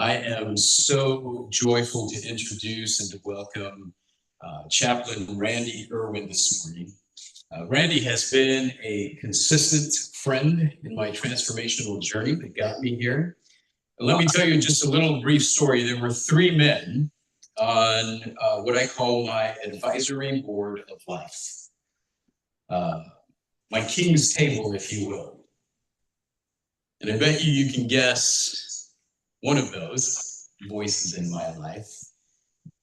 I am so joyful to introduce and to welcome Chaplain Randy Erwin this morning. Randy has been a consistent friend in my transformational journey that got me here. Let me tell you just a little brief story. There were three men on what I call my advisory board of life, my king's table, if you will. And I bet you can guess one of those voices in my life.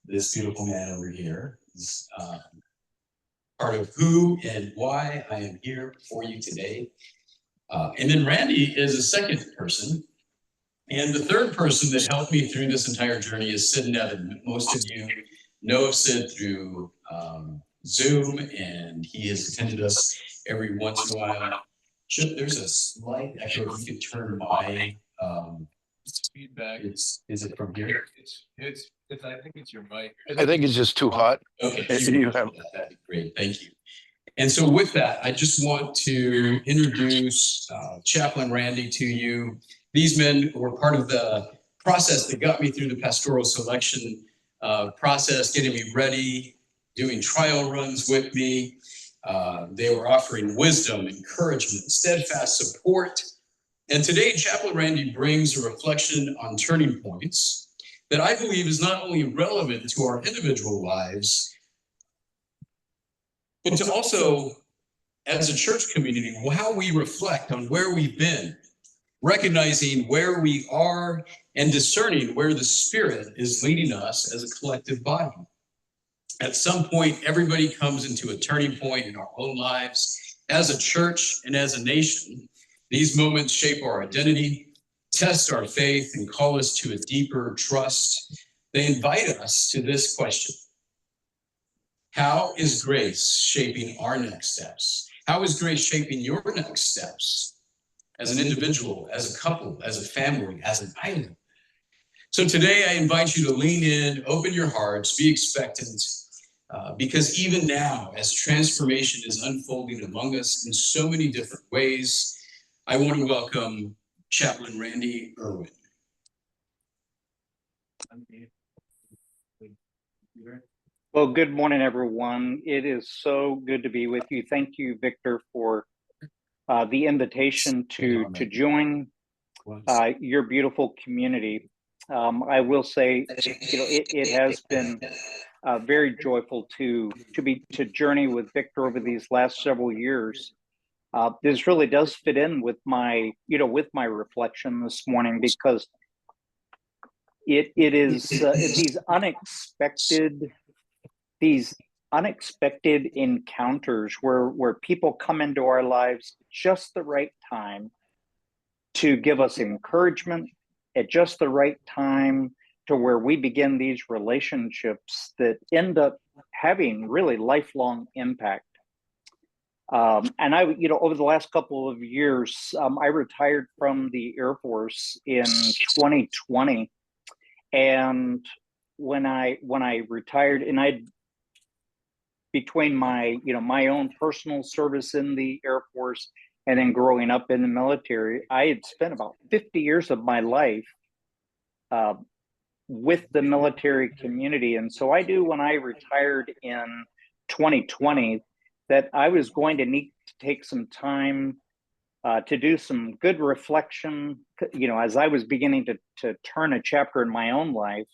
This beautiful man over here is part of who and why I am here for you today. And then Randy is a second person. And the third person that helped me through this entire journey is Sid Nevin. Most of you know of Sid through Zoom, and he has attended us every once in a while. There's a slight echo. If you could turn my feedback. Is it from here? I think it's your mic. I think it's just too hot. Okay, that'd be great. Thank you. And so with that, I just want to introduce Chaplain Randy to you. These men were part of the process that got me through the pastoral selection process, getting me ready, doing trial runs with me. They were offering wisdom, encouragement, steadfast support. And today, Chaplain Randy brings a reflection on turning points that I believe is not only relevant to our individual lives, but to also, as a church community, how we reflect on where we've been, recognizing where we are and discerning where the Spirit is leading us as a collective body. At some point, everybody comes into a turning point in our own lives as a church and as a nation. These moments shape our identity, test our faith, and call us to a deeper trust. They invite us to this question: how is grace shaping our next steps? How is grace shaping your next steps as an individual, as a couple, as a family, as an island? So today I invite you to lean in, open your hearts, be expectant, because even now, as transformation is unfolding among us in so many different ways, I want to welcome Chaplain Randy Erwin. Well, good morning, everyone. It is so good to be with you. Thank you, Victor, for the invitation to join your beautiful community. I will say, it has been very joyful to journey with Victor over these last several years. This really does fit in with my reflection this morning, because it is these unexpected encounters where people come into our lives just the right time to give us encouragement, at just the right time to where we begin these relationships that end up having really lifelong impact. And I, over the last couple of years, I retired from the Air Force in 2020. And when I retired, and between my own personal service in the Air Force and then growing up in the military, I had spent about 50 years of my life with the military community. And so I knew when I retired in 2020 that I was going to need to take some time to do some good reflection. As I was beginning to turn a chapter in my own life,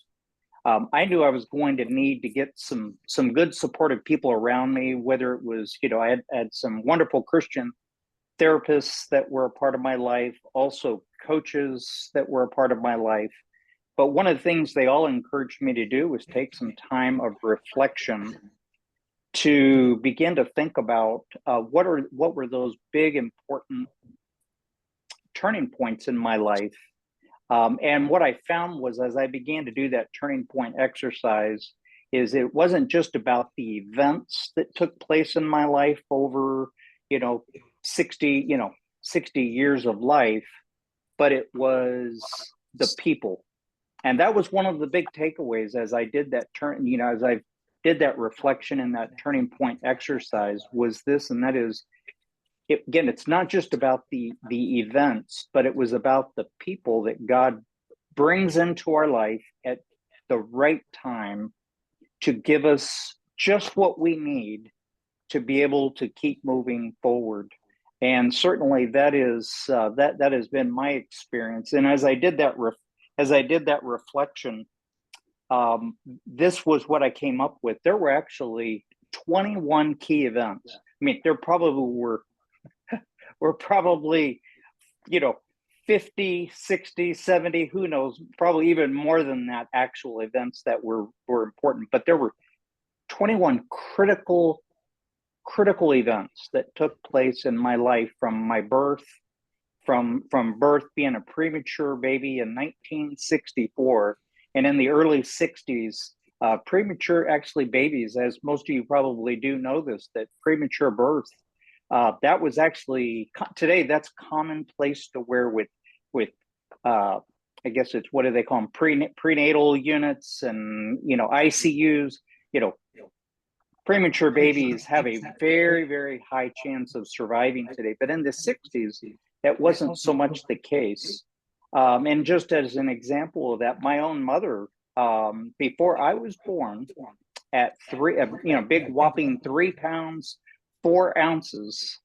I knew I was going to need to get some good supportive people around me, whether it was, I had some wonderful Christian therapists that were a part of my life, also coaches that were a part of my life. But one of the things they all encouraged me to do was take some time of reflection to begin to think about what were those big, important turning points in my life. And what I found was, as I began to do that turning point exercise, is it wasn't just about the events that took place in my life over, 60 years of life, but it was the people. And that was one of the big takeaways as I did that as I did that reflection and that turning point exercise, was this, and that is, it's not just about the events, but it was about the people that God brings into our life at the right time to give us just what we need to be able to keep moving forward. And certainly that is that has been my experience. And as I did that reflection, this was what I came up with. There were actually 21 key events. I mean, there probably were probably, 50, 60, 70, who knows, probably even more than that, actual events that were important. But there were 21 critical events that took place in my life, from my birth, from birth, being a premature baby in 1964, and in the early 60s, premature, actually, babies, as most of you probably do know this, that premature birth, that was actually, today that's commonplace to wear with I guess it's, what do they call them, prenatal units and ICUs. Premature babies have a very, very high chance of surviving today, but in the 60s that wasn't so much the case. And just as an example of that, my own mother, before I was born, at big whopping 3 pounds 4 ounces,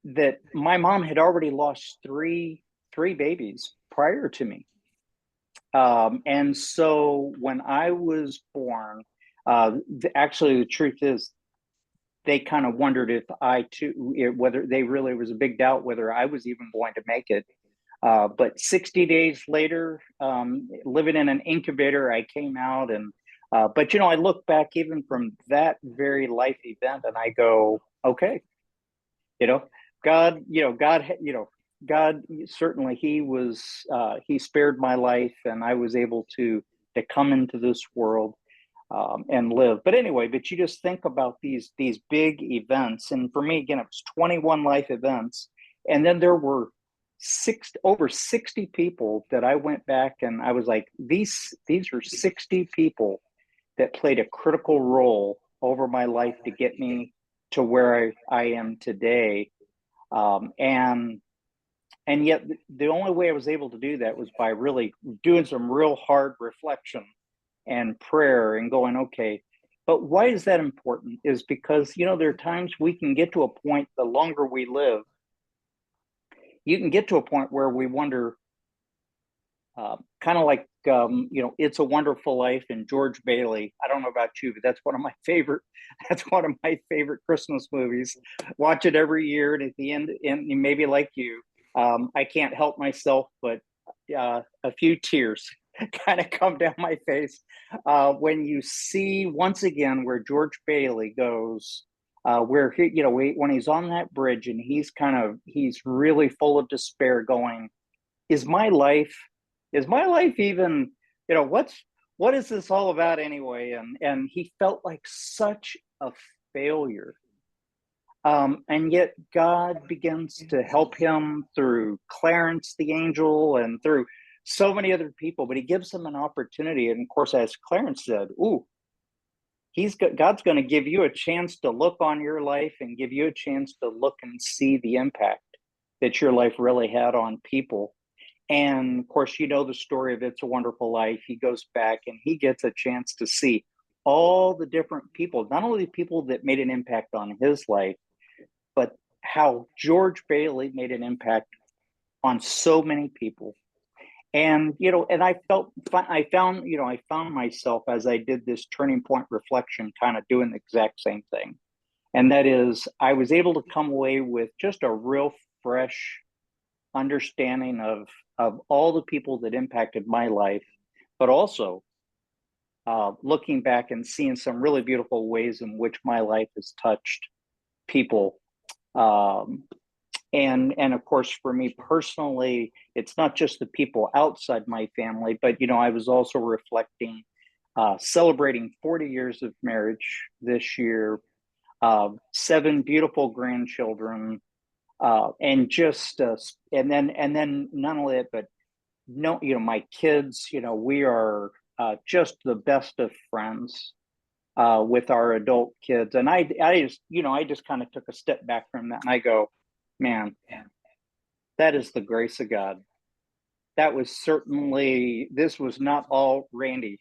that my mom had already lost three babies prior to me. And so when I was born, actually the truth is, they kind of wondered if I too, whether they really, was a big doubt whether I was even going to make it. But 60 days later, living in an incubator, I came out, and but I look back even from that very life event, and I go, okay, God, God certainly, he spared my life, and I was able to come into this world and live. But anyway, but you just think about these big events, and for me, again, it was 21 life events, and then there were over 60 people that I went back and I was like, these are 60 people that played a critical role over my life to get me to where I am today. And yet the only way I was able to do that was by really doing some real hard reflection and prayer and going, okay, but why is that important? Is because, there are times we can get to a point, the longer we live, you can get to a point where we wonder, kind of like, It's a Wonderful Life and George Bailey. I don't know about you, but that's one of my favorite Christmas movies. Watch it every year. And at the end, and maybe like you, I can't help myself, but a few tears kind of come down my face when you see once again where George Bailey goes, where he, when he's on that bridge and he's really full of despair, going, is my life even, what is this all about anyway? And he felt like such a failure. And yet God begins to help him through Clarence the angel and through so many other people, but he gives him an opportunity. And of course, as Clarence said, God's going to give you a chance to look on your life and give you a chance to look and see the impact that your life really had on people. And of course, the story of It's a Wonderful Life. He goes back and he gets a chance to see all the different people, not only the people that made an impact on his life, but how George Bailey made an impact on so many people. And, and I found myself, as I did this turning point reflection, kind of doing the exact same thing. And that is, I was able to come away with just a real fresh understanding of all the people that impacted my life, but also looking back and seeing some really beautiful ways in which my life has touched people. And of course, for me personally, it's not just the people outside my family, but, I was also reflecting, celebrating 40 years of marriage this year, 7 beautiful grandchildren, and just, and then not only that, but my kids, we are just the best of friends with our adult kids. And I just kind of took a step back from that, and I go, man, that is the grace of God. that was certainly, this was not all Randy.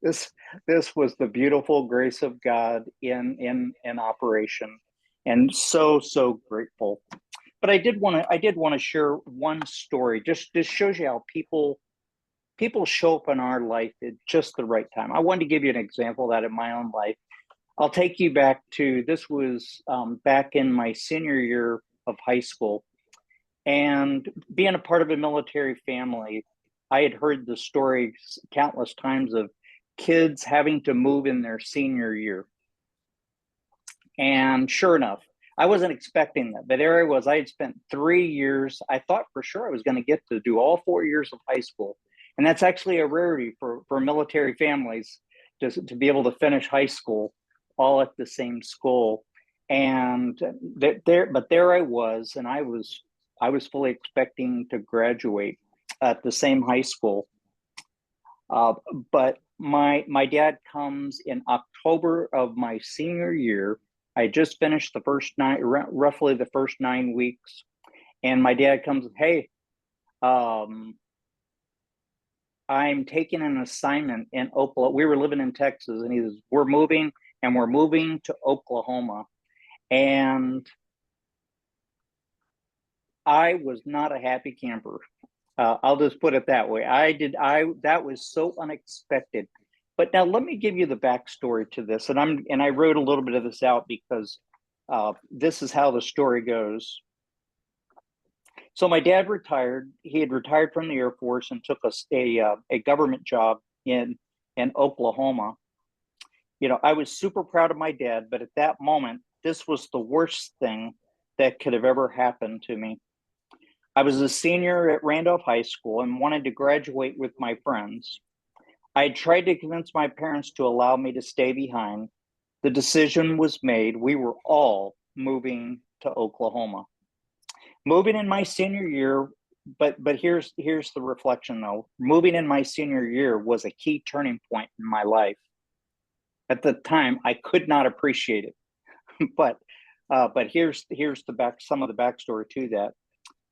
this this was the beautiful grace of God in operation, and so grateful. But I did want to share one story. Just this shows you how people show up in our life at just the right time. I wanted to give you an example of that in my own life. I'll take you back to, this was back in my senior year of high school, and being a part of a military family, I had heard the stories countless times of kids having to move in their senior year. And sure enough, I wasn't expecting that, but there I was. I had spent 3 years. I thought for sure I was going to get to do all 4 years of high school. And that's actually a rarity for military families to be able to finish high school all at the same school. And there I was, and I was fully expecting to graduate at the same high school. But my dad comes in October of my senior year. I just finished the first roughly the first 9 weeks, and my dad comes, hey, I'm taking an assignment in Oklahoma. We were living in Texas, and he says, we're moving to Oklahoma. And I was not a happy camper. I'll just put it that way. That was so unexpected. But now let me give you the backstory to this. And I wrote a little bit of this out because this is how the story goes. So my dad retired. He had retired from the Air Force and took a government job in Oklahoma. You know, I was super proud of my dad, but at that moment, this was the worst thing that could have ever happened to me. I was a senior at Randolph High School and wanted to graduate with my friends. I had tried to convince my parents to allow me to stay behind. The decision was made. We were all moving to Oklahoma. Moving in my senior year, but here's the reflection though. Moving in my senior year was a key turning point in my life. At the time, I could not appreciate it, but here's some of the backstory to that.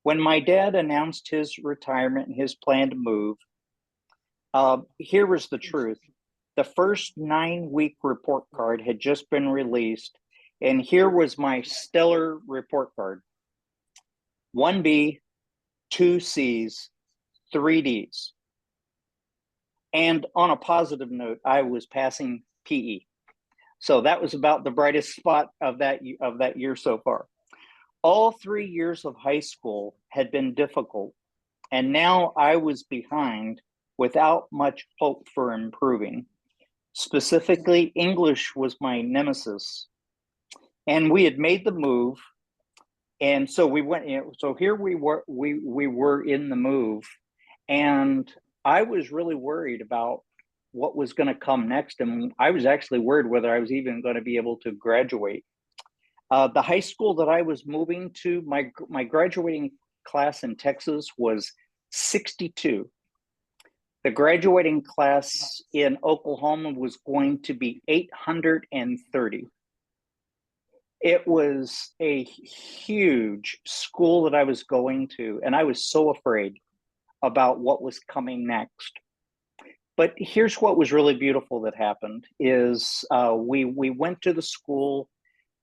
When my dad announced his retirement and his plan to move, here was the truth. The first 9-week report card had just been released, and here was my stellar report card. 1 B, 2 C's, 3 D's. And on a positive note, I was passing PE. So that was about the brightest spot of that year so far. All 3 years of high school had been difficult, and now I was behind without much hope for improving. Specifically, English was my nemesis. And we had made the move. And so we went, so here we were in the move. And I was really worried about what was going to come next. And I was actually worried whether I was even going to be able to graduate. The high school that I was moving to, my graduating class in Texas was 62. The graduating class in Oklahoma was going to be 830. It was a huge school that I was going to, and I was so afraid about what was coming next. But here's what was really beautiful that happened is we went to the school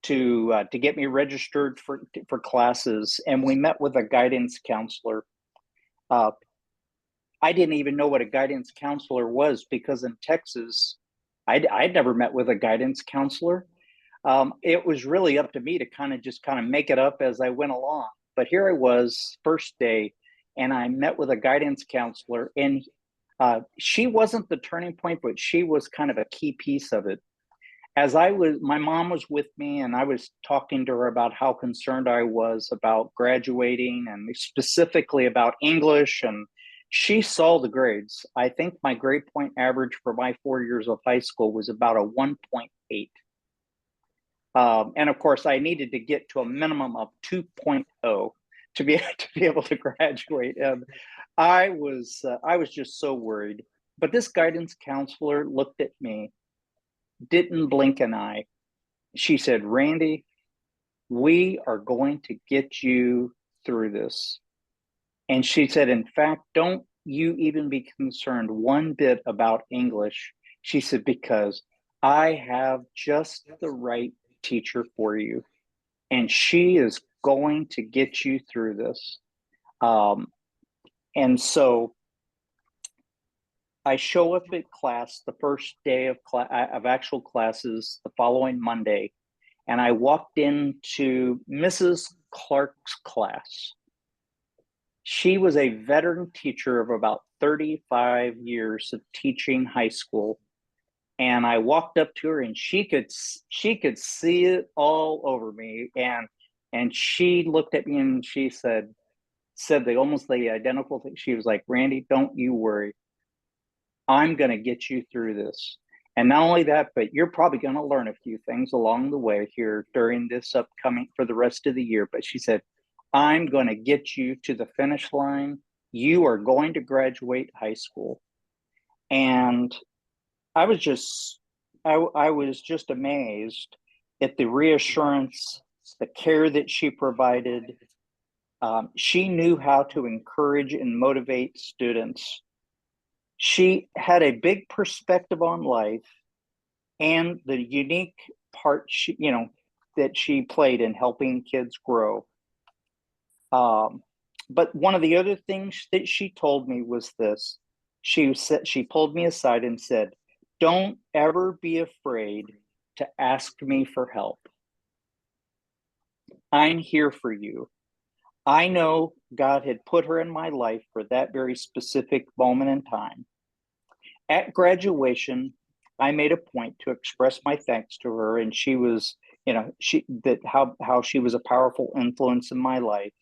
to get me registered for classes, and we met with a guidance counselor. I didn't even know what a guidance counselor was because in Texas, I'd never met with a guidance counselor. It was really up to me to kind of make it up as I went along. But here I was, first day, and I met with a guidance counselor, and she wasn't the turning point, but she was kind of a key piece of it. My mom was with me, and I was talking to her about how concerned I was about graduating and specifically about English, and she saw the grades. I think my grade point average for my 4 years of high school was about a 1.8. And of course, I needed to get to a minimum of 2.0 to be able to graduate. And I was just so worried. But this guidance counselor looked at me, didn't blink an eye. She said, "Randy, we are going to get you through this." And she said, in fact, don't you even be concerned one bit about English. She said, because I have just the right teacher for you, and she is going to get you through this. And so I show up at class the first day of actual classes the following Monday, and I walked into Mrs. Clark's class. She was a veteran teacher of about 35 years of teaching high school. And I walked up to her, and she could see it all over me. And she looked at me, and she said almost the identical thing. She was like, "Randy, don't you worry. I'm going to get you through this. And not only that, but you're probably going to learn a few things along the way here during this upcoming for the rest of the year." But she said, "I'm going to get you to the finish line. You are going to graduate high school." And I was just, I was just amazed at the reassurance, the care that she provided. She knew how to encourage and motivate students. She had a big perspective on life and the unique part that she played in helping kids grow. But one of the other things that she told me was this. She pulled me aside and said, "Don't ever be afraid to ask me for help. I'm here for you." I know God had put her in my life for that very specific moment in time. At graduation, I made a point to express my thanks to her, and she was, how she was a powerful influence in my life.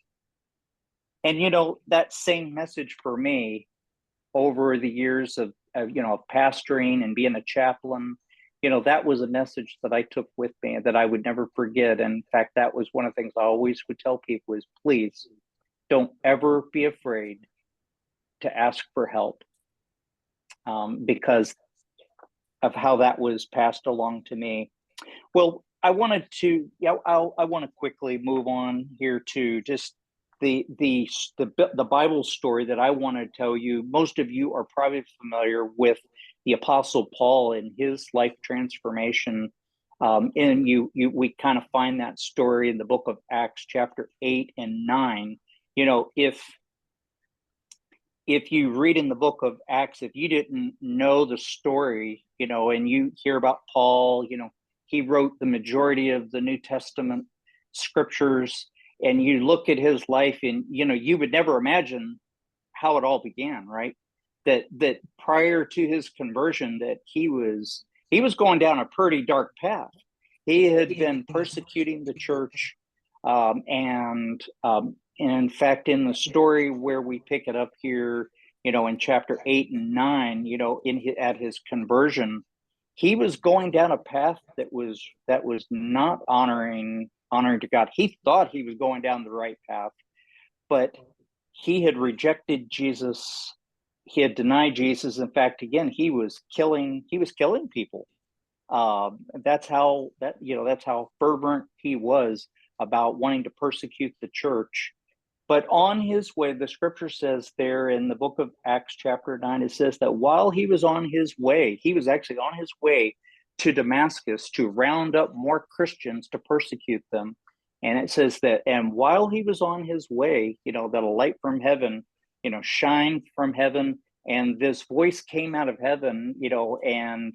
And that same message for me over the years of pastoring and being a chaplain, that was a message that I took with me and that I would never forget. And in fact, that was one of the things I always would tell people is, please don't ever be afraid to ask for help, because of how that was passed along to me. Well, I want to quickly move on here to just the Bible story that I want to tell you. Most of you are probably familiar with the Apostle Paul and his life transformation. And we kind of find that story in the book of Acts, chapter 8 and 9. If you read in the book of Acts, if you didn't know the story, and you hear about Paul, he wrote the majority of the New Testament scriptures, and you look at his life, and you would never imagine how it all began, right? That prior to his conversion, that he was going down a pretty dark path. He had been persecuting the church, and in fact, in the story where we pick it up here, in chapter 8 and 9, at his conversion, he was going down a path that was not honoring to God. He thought he was going down the right path, but he had rejected Jesus. He had denied Jesus. In fact, again, he was killing people. That's how fervent he was about wanting to persecute the church. But on his way, the scripture says there in the book of Acts chapter 9, it says that while he was on his way, he was actually on his way to Damascus to round up more Christians to persecute them. And it says that, and while he was on his way, that a light from heaven, shined from heaven, and this voice came out of heaven, and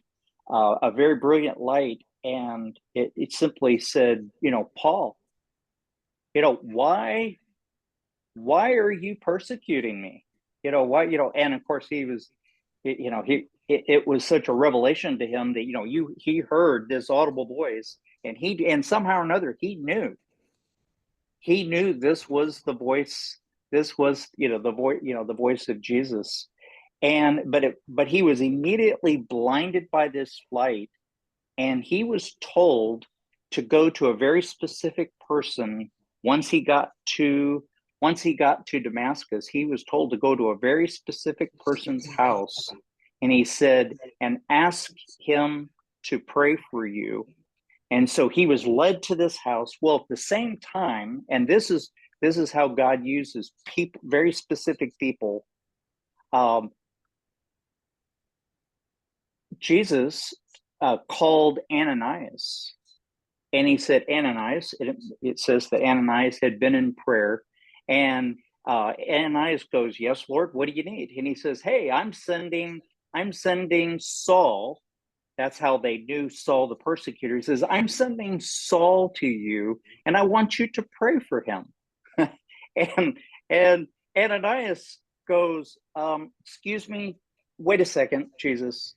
a very brilliant light. And it simply said, "Paul, why are you persecuting me? Why?" And of course he was, it was such a revelation to him that, he heard this audible voice, and somehow or another, he knew this was the voice. This was, the voice of Jesus. But he was immediately blinded by this light, and he was told to go to a very specific person. Once he got to Damascus, he was told to go to a very specific person's house, and he said, and ask him to pray for you. And so he was led to this house. Well, at the same time, and this is This is how God uses people, very specific people. Jesus called Ananias, and he said, Ananias, it says that Ananias had been in prayer, and Ananias goes, yes, Lord, what do you need? And he says, hey, I'm sending Saul. That's how they knew Saul the persecutor. He says, I'm sending Saul to you, and I want you to pray for him. and Ananias goes, excuse me, wait a second, Jesus.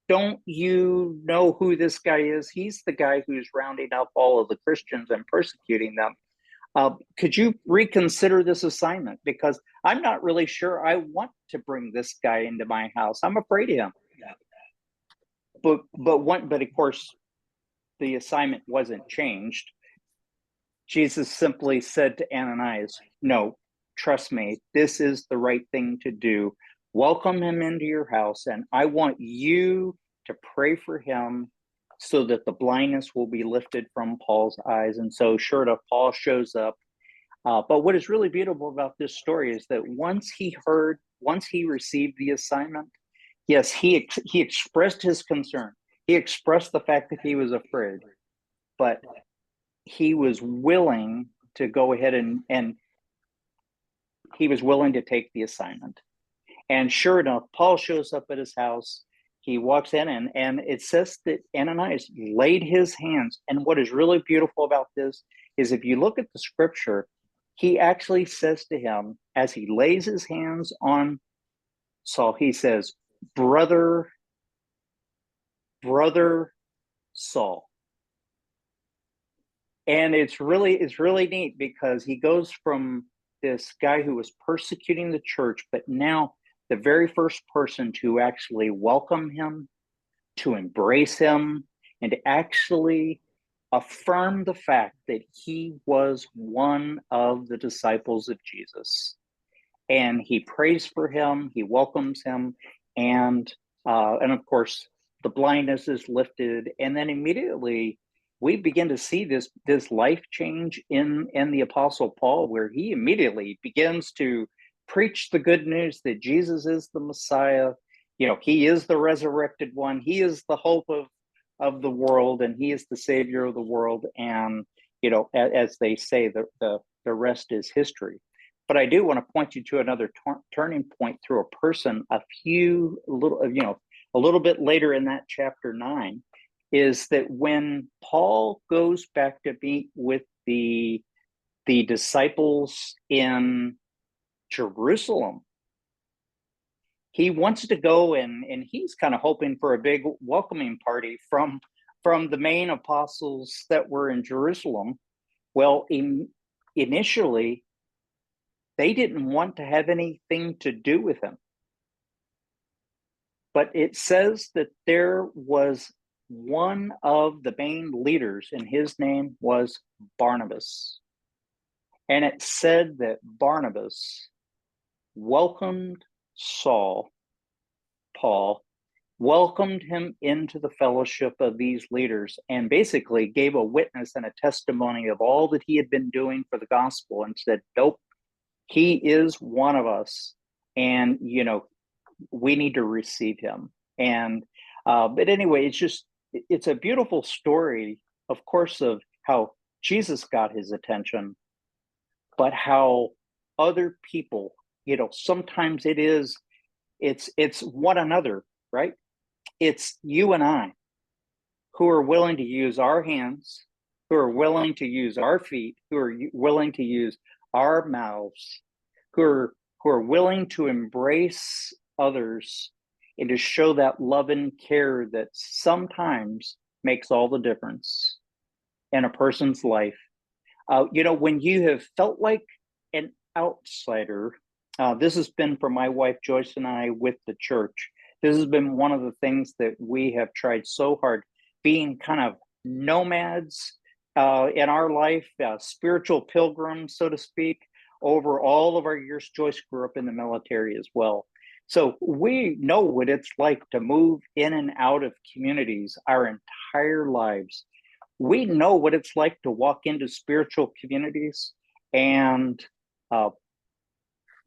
Don't you know who this guy is? He's the guy who's rounding up all of the Christians and persecuting them. Could you reconsider this assignment? Because I'm not really sure I want to bring this guy into my house. I'm afraid of him. But of course, the assignment wasn't changed. Jesus simply said to Ananias, no, trust me, this is the right thing to do. Welcome him into your house, and I want you to pray for him so that the blindness will be lifted from Paul's eyes. And so sure enough, Paul shows up. But what is really beautiful about this story is that once he received the assignment, yes, he expressed his concern. He expressed the fact that he was afraid, but he was willing to go ahead and he was willing to take the assignment. And sure enough, Paul shows up at his house. He walks in, and it says that Ananias laid his hands. And what is really beautiful about this is if you look at the scripture, he actually says to him, as he lays his hands on Saul, he says, brother Saul. And it's really neat because he goes from this guy who was persecuting the church, but now the very first person to actually welcome him, to embrace him, and to actually affirm the fact that he was one of the disciples of Jesus. And he prays for him, he welcomes him, and of course, the blindness is lifted. And then immediately we begin to see this life change in the Apostle Paul, where he immediately begins to preach the good news that Jesus is the Messiah. He is the resurrected one. He is the hope of the world, and he is the savior of the world. And, as they say, the rest is history. But I do want to point you to another turning point through a person a little bit later in that chapter 9, is that when Paul goes back to meet with the disciples in Jerusalem, he wants to go and he's kind of hoping for a big welcoming party from the main apostles that were in Jerusalem. Well, initially, they didn't want to have anything to do with him. But it says that there was one of the main leaders, and his name was Barnabas. And it said that Barnabas welcomed Paul, welcomed him into the fellowship of these leaders, and basically gave a witness and a testimony of all that he had been doing for the gospel, and said, nope, he is one of us, and we need to receive him. And but anyway, it's a beautiful story, of course, of how Jesus got his attention, but how other people, sometimes it's one another, right? It's you and I who are willing to use our hands, who are willing to use our feet, who are willing to use our mouths, who are willing to embrace others and to show that love and care that sometimes makes all the difference in a person's life. When you have felt like an outsider, this has been for my wife Joyce and I with the church. This has been one of the things that we have tried so hard, being kind of nomads in our life, spiritual pilgrims, so to speak, over all of our years. Joyce grew up in the military as well. So we know what it's like to move in and out of communities our entire lives. We know what it's like to walk into spiritual communities and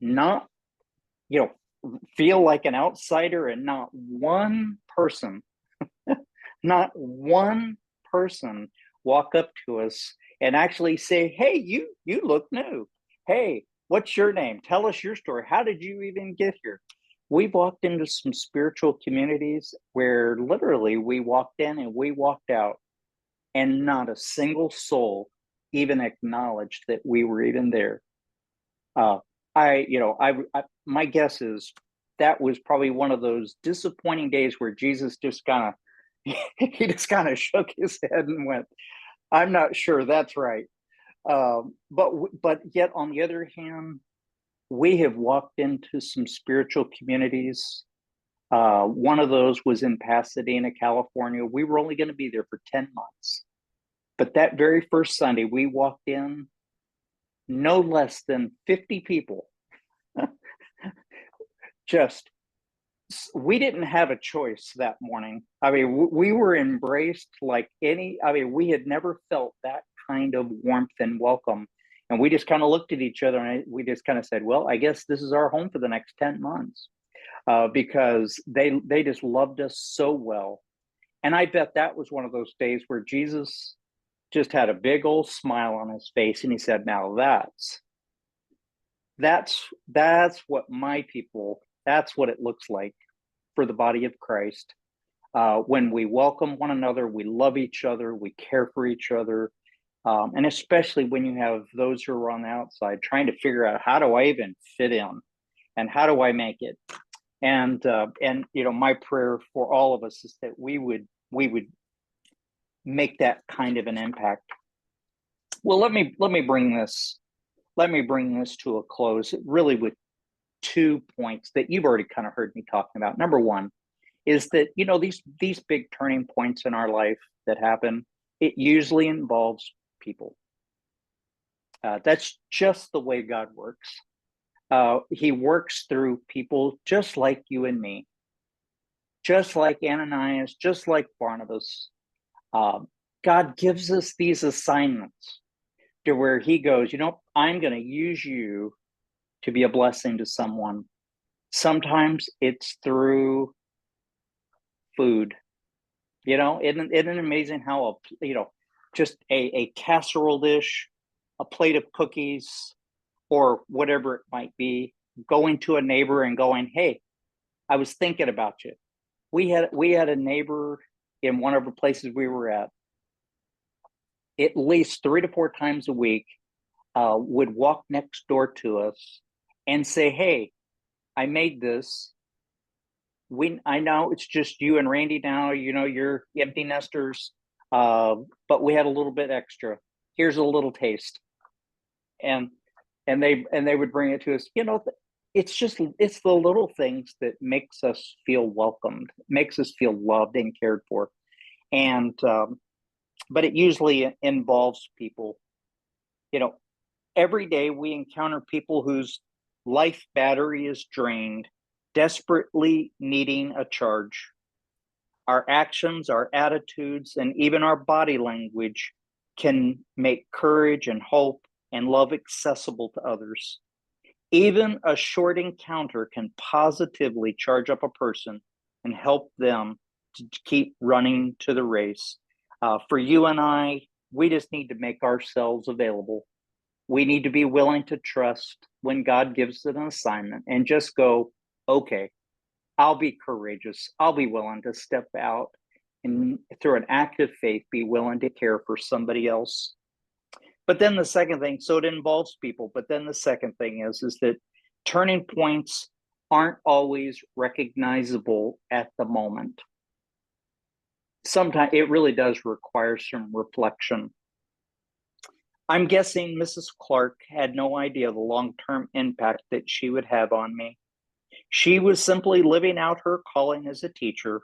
not, feel like an outsider, and not one person, not one person walk up to us and actually say, hey, you look new. Hey, what's your name? Tell us your story. How did you even get here? We've walked into some spiritual communities where literally we walked in and we walked out, and not a single soul even acknowledged that we were even there. My guess is that was probably one of those disappointing days where Jesus just kind of he just kind of shook his head and went, "I'm not sure that's right." But yet on the other hand, we have walked into some spiritual communities. One of those was in Pasadena, California. We were only going to be there for 10 months. But that very first Sunday, we walked in, no less than 50 people. We didn't have a choice that morning. I mean, we were embraced like we had never felt that kind of warmth and welcome. And we just kind of looked at each other and we just kind of said, well, I guess this is our home for the next 10 months. Because they just loved us so well. And I bet that was one of those days where Jesus just had a big old smile on his face, and he said, now that's what my people, that's what it looks like for the body of Christ. When we welcome one another, we love each other, we care for each other. And especially when you have those who are on the outside trying to figure out, how do I even fit in, and how do I make it? And my prayer for all of us is that we would make that kind of an impact. Well, let me bring this to a close, really, with 2 points that you've already kind of heard me talking about. Number one is that these big turning points in our life that happen, it usually involves people. That's just the way God works. He works through people just like you and me, just like Ananias, just like Barnabas. God gives us these assignments to where he goes, I'm going to use you to be a blessing to someone. Sometimes it's through food. Isn't it amazing how just a casserole dish, a plate of cookies, or whatever it might be, going to a neighbor and going, hey, I was thinking about you. We had a neighbor in one of the places we were at least 3 to 4 times a week, would walk next door to us and say, hey, I made this. I know it's just you and Randy now, you're empty nesters, but we had a little bit extra. Here's a little taste. And they would bring it to us. It's the little things that makes us feel welcomed, makes us feel loved and cared for. And but it usually involves people. Every day we encounter people whose life battery is drained, desperately needing a charge. Our actions, our attitudes, and even our body language can make courage and hope and love accessible to others. Even a short encounter can positively charge up a person and help them to keep running to the race. For you and I, we just need to make ourselves available. We need to be willing to trust when God gives an assignment and just go, okay, I'll be courageous. I'll be willing to step out and through an act of faith, be willing to care for somebody else. But then the second thing, so it involves people, but then the second thing is that turning points aren't always recognizable at the moment. Sometimes it really does require some reflection. I'm guessing Mrs. Clark had no idea the long-term impact that she would have on me. She was simply living out her calling as a teacher.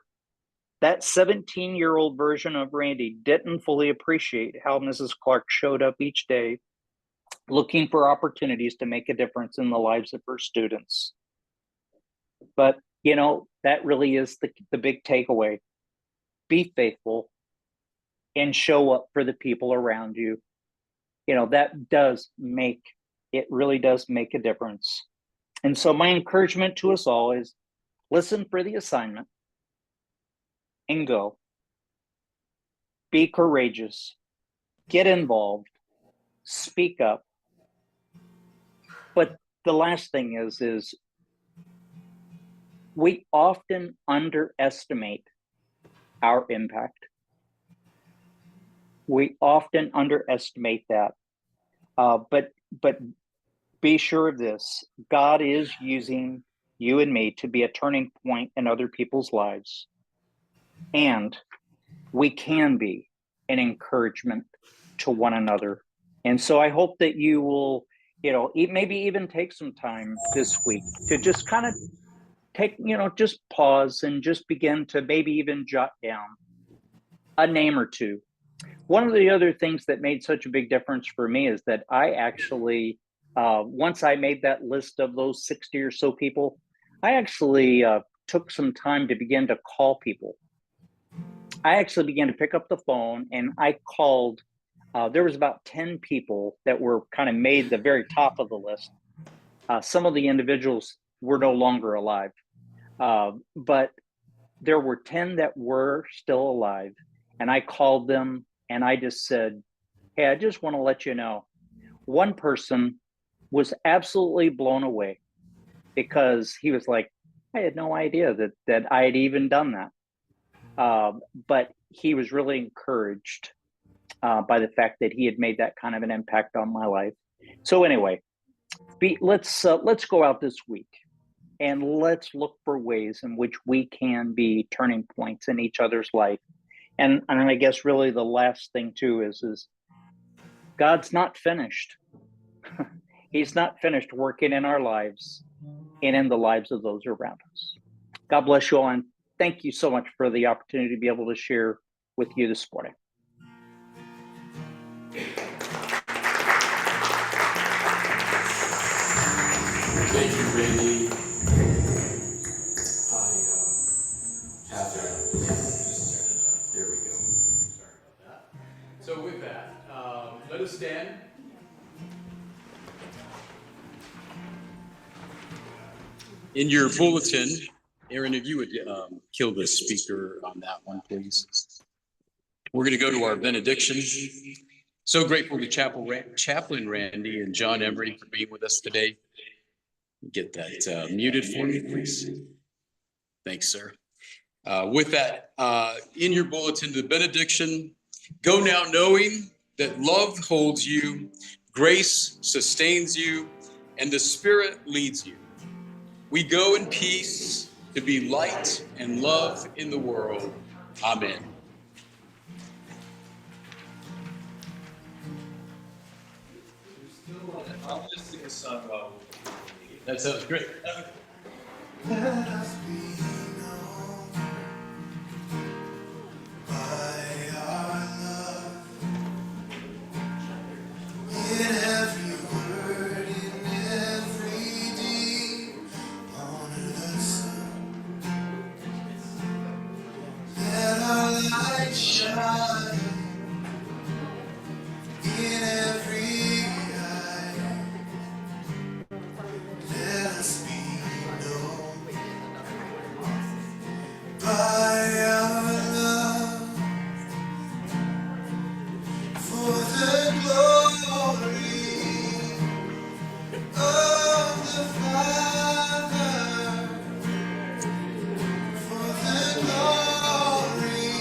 That 17-year-old version of Randy didn't fully appreciate how Mrs. Clark showed up each day, looking for opportunities to make a difference in the lives of her students. But, that really is the big takeaway. Be faithful and show up for the people around you. it really does make a difference. And so my encouragement to us all is listen for the assignment and go. Be courageous, get involved, speak up. But the last thing is we often underestimate our impact. We often underestimate that. But be sure of this: God is using you and me to be a turning point in other people's lives. And we can be an encouragement to one another. And so I hope that you will, maybe even take some time this week to just kind of just pause and just begin to maybe even jot down a name or two. One of the other things that made such a big difference for me is that I actually, once I made that list of those 60 or so people, I actually took some time to begin to call people. I actually began to pick up the phone and I called, there was about 10 people that were kind of made the very top of the list. Some of the individuals were no longer alive, but there were 10 that were still alive. And I called them and I just said, hey, I just want to let you know, one person was absolutely blown away because he was like, I had no idea that I had even done that. But he was really encouraged by the fact that he had made that kind of an impact on my life. So anyway, let's go out this week and let's look for ways in which we can be turning points in each other's life. And I guess really the last thing too is God's not finished. He's not finished working in our lives and in the lives of those around us. God bless you all, and thank you so much for the opportunity to be able to share with you this morning. Thank you, Randy. There we go. Sorry about that. So with that, let us stand. In your bulletin, Aaron, if you would kill the speaker on that one, please. We're going to go to our benediction. So grateful to Chaplain Randy and John Emery for being with us today. Get that muted for me, please. Thanks, sir. With that, in your bulletin, the benediction, go now knowing that love holds you, grace sustains you, and the Spirit leads you. We go in peace to be light and love in the world. Amen. I'll just sing a song while That sounds great. Let us be known by our love in every word, in every deed. Honor the Son. Let our light shine in every eye. Let us be known by our love for the glory of the Father, for the glory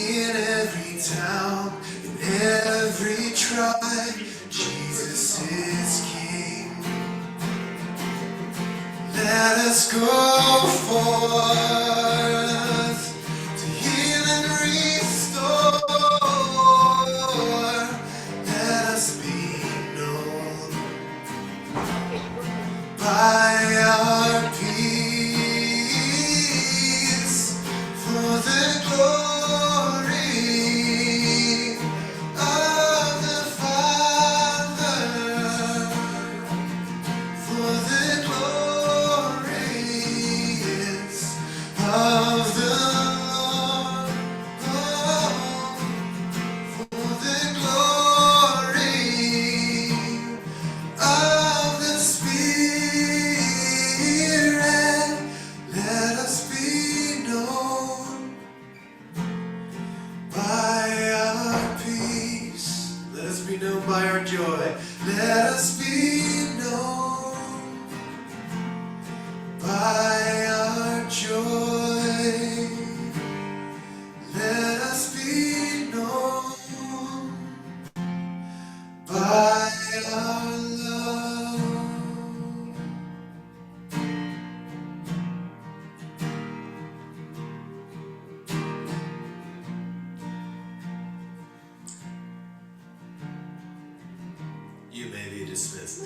in every town, in every tribe, Jesus is King. Let us go forth to heal and restore. Let us be known by our peace, for the glory of the Father, for the glory is of the Lord, for the glory of the Spirit. Let us be known by our peace. Let us be known by our joy. Let us be known by our joy. Let us be known by our love. You may be dismissed.